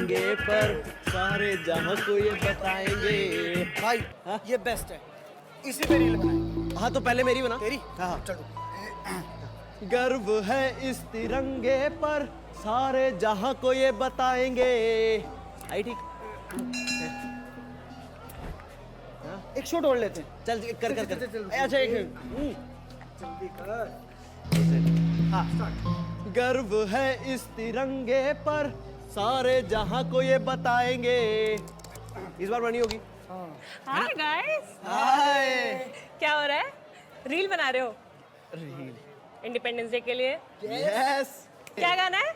तिरंगे पर सारे जहां को ये बताएंगे। भाई हाँ? ये बेस्ट है, इसी पे रील बनाए। हाँ तो पहले मेरी बना। तेरी? हाँ। चलो। गर्व है इस तिरंगे पर सारे जहां को ये बताएंगे। आई ठीक? एक शॉट और लेते हैं। चल कर कर कर। चल। अच्छा एक जल्दी कर। हाँ स्टार्ट। गर्व है इस तिरंगे पर सारे जहां को ये बताएंगे। इस बार बनी होगी। हाय गाइस, हाय। क्या हो रहा है? रील बना रहे हो रील। इंडिपेंडेंस डे के लिए? यस। क्या गाना है?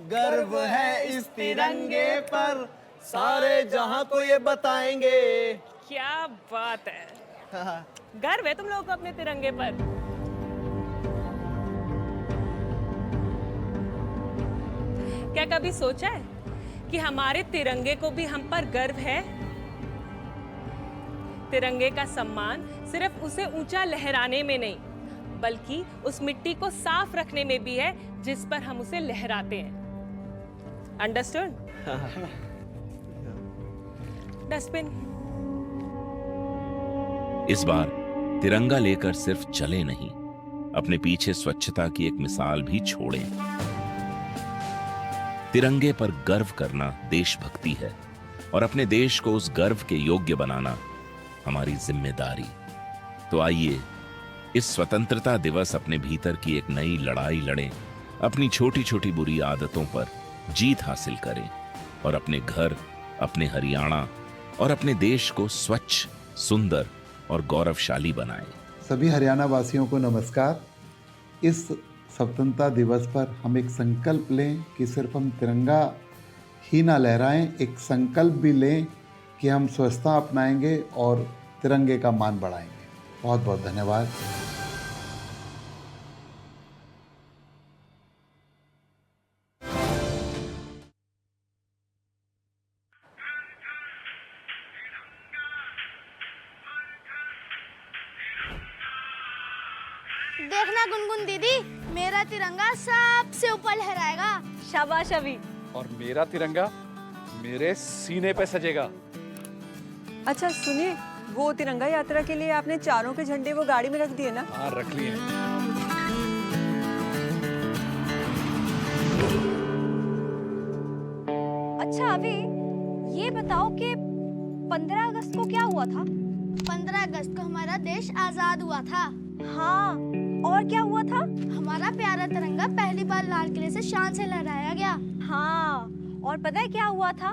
गर्व है इस तिरंगे पर सारे जहां को ये बताएंगे। क्या बात है, हाँ। गर्व है तुम लोगों को अपने तिरंगे पर। क्या कभी सोचा है कि हमारे तिरंगे को भी हम पर गर्व है? तिरंगे का सम्मान सिर्फ उसे ऊंचा लहराने में नहीं, बल्कि उस मिट्टी को साफ रखने में भी है जिस पर हम उसे लहराते हैं। अंडरस्टूड? डस्टबिन। इस बार तिरंगा लेकर सिर्फ चले नहीं, अपने पीछे स्वच्छता की एक मिसाल भी छोड़ें। तिरंगे पर गर्व करना देशभक्ति है और अपने देश को उस गर्व के योग्य बनाना हमारी जिम्मेदारी। तो आइए इस स्वतंत्रता दिवस अपने भीतर की एक नई लड़ाई लड़ें, अपनी छोटी छोटी बुरी आदतों पर जीत हासिल करें और अपने घर, अपने हरियाणा और अपने देश को स्वच्छ, सुंदर और गौरवशाली बनाएं। सभी हरियाणा वासियों को नमस्कार। इस स्वतंत्रता दिवस पर हम एक संकल्प लें कि सिर्फ हम तिरंगा ही ना लहराएं, एक संकल्प भी लें कि हम स्वच्छता अपनाएंगे और तिरंगे का मान बढ़ाएंगे। बहुत बहुत धन्यवाद। देखना गुनगुन दीदी, मेरा तिरंगा सबसे ऊपर लहराएगा। शाबाश अभी। और मेरा तिरंगा मेरे सीने पे सजेगा। अच्छा सुनिए, वो तिरंगा यात्रा के लिए आपने चारों के झंडे वो गाड़ी में रख दिए ना? हाँ रख लिए। अच्छा अभी ये बताओ कि 15 अगस्त को क्या हुआ था? 15 अगस्त को हमारा देश आजाद हुआ था। हाँ, और क्या हुआ था? हमारा प्यारा तिरंगा पहली बार लाल किले से शान से लहराया गया। हाँ, और पता है क्या हुआ था?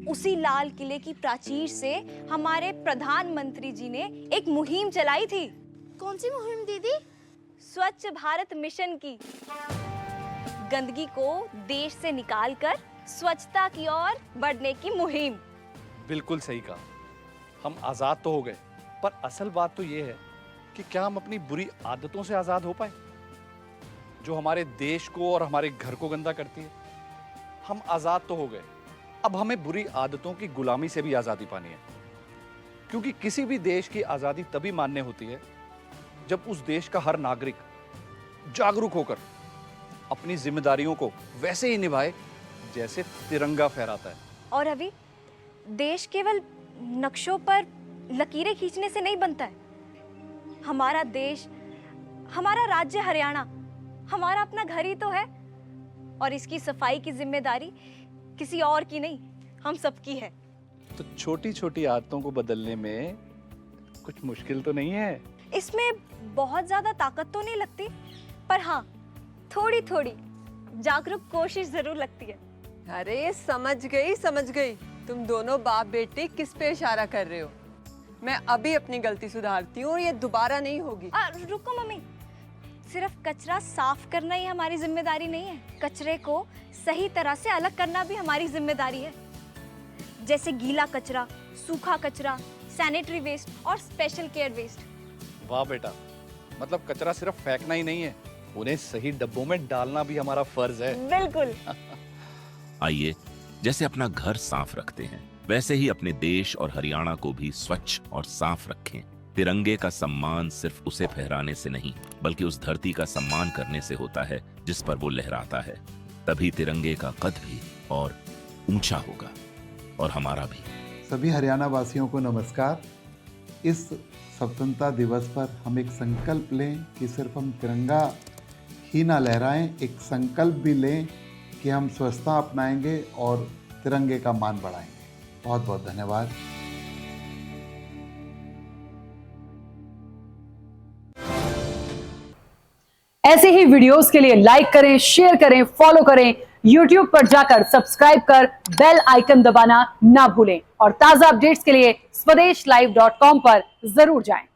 उसी लाल किले की प्राचीर से हमारे प्रधानमंत्री जी ने एक मुहिम चलाई थी। कौन सी मुहिम दीदी? स्वच्छ भारत मिशन की। गंदगी को देश से निकालकर स्वच्छता की ओर बढ़ने की मुहिम। बिल्कुल सही कहा। हम आजाद तो हो गए, पर असल बात तो ये है कि क्या हम अपनी बुरी आदतों से आजाद हो पाए, जो हमारे देश को और हमारे घर को गंदा करती है। हम आजाद तो हो गए, अब हमें बुरी आदतों की गुलामी से भी आजादी पानी है, क्योंकि किसी भी देश की आजादी तभी मान्य होती है जब उस देश का हर नागरिक जागरूक होकर अपनी जिम्मेदारियों को वैसे ही निभाए जैसे तिरंगा फहराता है। और अभी देश केवल नक्शों पर लकीरें खींचने से नहीं बनता है। हमारा देश, हमारा राज्य हरियाणा, हमारा अपना घर ही तो है, और इसकी सफाई की जिम्मेदारी किसी और की नहीं, हम सबकी है। तो छोटी छोटी आदतों को बदलने में कुछ मुश्किल तो नहीं है। इसमें बहुत ज्यादा ताकत तो नहीं लगती, पर हाँ थोड़ी थोड़ी जागरूक कोशिश जरूर लगती है। अरे समझ गई। तुम दोनों बाप बेटे किस पे इशारा कर रहे हो? मैं अभी अपनी गलती सुधारती हूँ और ये दोबारा नहीं होगी। रुको मम्मी, सिर्फ कचरा साफ करना ही हमारी जिम्मेदारी नहीं है, कचरे को सही तरह से अलग करना भी हमारी जिम्मेदारी है। जैसे गीला कचरा, सूखा कचरा, सैनिटरी वेस्ट और स्पेशल केयर वेस्ट। वाह बेटा, मतलब कचरा सिर्फ फेंकना ही नहीं है, उन्हें सही डब्बों में डालना भी हमारा फर्ज है। बिल्कुल। आइए, जैसे अपना घर साफ रखते हैं, वैसे ही अपने देश और हरियाणा को भी स्वच्छ और साफ रखें। तिरंगे का सम्मान सिर्फ उसे फहराने से नहीं, बल्कि उस धरती का सम्मान करने से होता है जिस पर वो लहराता है। तभी तिरंगे का कद भी और ऊंचा होगा और हमारा भी। सभी हरियाणा वासियों को नमस्कार। इस स्वतंत्रता दिवस पर हम एक संकल्प लें कि सिर्फ हम तिरंगा ही ना लहराएं, एक संकल्प भी लें कि हम स्वच्छता अपनाएंगे और तिरंगे का मान बढ़ाएंगे। बहुत बहुत धन्यवाद। ऐसे ही वीडियोस के लिए लाइक करें, शेयर करें, फॉलो करें। YouTube पर जाकर सब्सक्राइब कर बेल आइकन दबाना ना भूलें और ताजा अपडेट्स के लिए swedeshlive.com पर जरूर जाएं।